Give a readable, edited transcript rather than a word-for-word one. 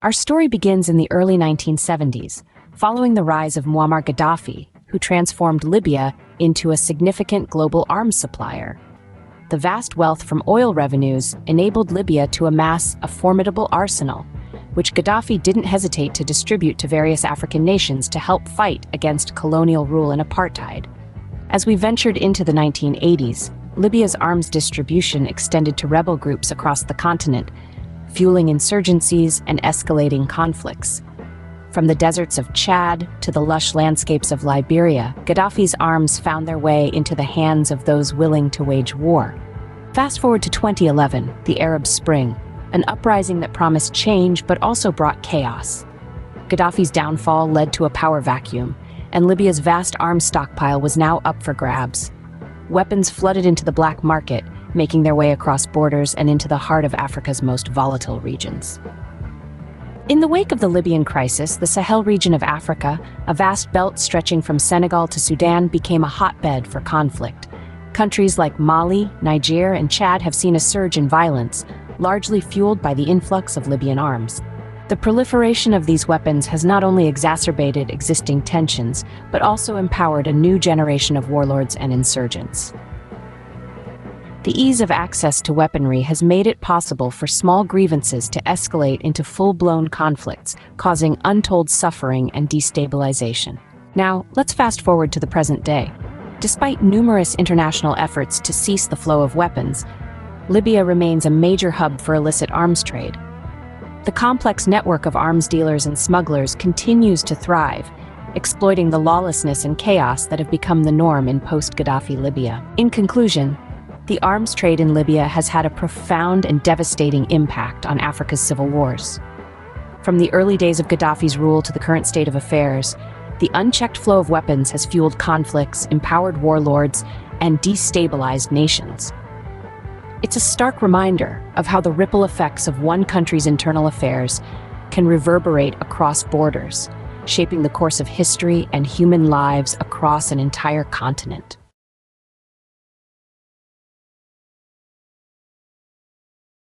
Our story begins in the early 1970s, following the rise of Muammar Gaddafi, who transformed Libya into a significant global arms supplier. The vast wealth from oil revenues enabled Libya to amass a formidable arsenal, which Gaddafi didn't hesitate to distribute to various African nations to help fight against colonial rule and apartheid. As we ventured into the 1980s, Libya's arms distribution extended to rebel groups across the continent, fueling insurgencies and escalating conflicts. From the deserts of Chad to the lush landscapes of Liberia, Gaddafi's arms found their way into the hands of those willing to wage war. Fast forward to 2011, the Arab Spring, an uprising that promised change but also brought chaos. Gaddafi's downfall led to a power vacuum, and Libya's vast arms stockpile was now up for grabs. Weapons flooded into the black market, making their way across borders and into the heart of Africa's most volatile regions. In the wake of the Libyan crisis, the Sahel region of Africa, a vast belt stretching from Senegal to Sudan, became a hotbed for conflict. Countries like Mali, Niger, and Chad have seen a surge in violence, largely fueled by the influx of Libyan arms. The proliferation of these weapons has not only exacerbated existing tensions, but also empowered a new generation of warlords and insurgents. The ease of access to weaponry has made it possible for small grievances to escalate into full-blown conflicts, causing untold suffering and destabilization. Now, let's fast forward to the present day. Despite numerous international efforts to cease the flow of weapons, Libya remains a major hub for illicit arms trade. The complex network of arms dealers and smugglers continues to thrive, exploiting the lawlessness and chaos that have become the norm in post-Gaddafi Libya. In conclusion, the arms trade in Libya has had a profound and devastating impact on Africa's civil wars. From the early days of Gaddafi's rule to the current state of affairs, the unchecked flow of weapons has fueled conflicts, empowered warlords, and destabilized nations. It's a stark reminder of how the ripple effects of one country's internal affairs can reverberate across borders, shaping the course of history and human lives across an entire continent.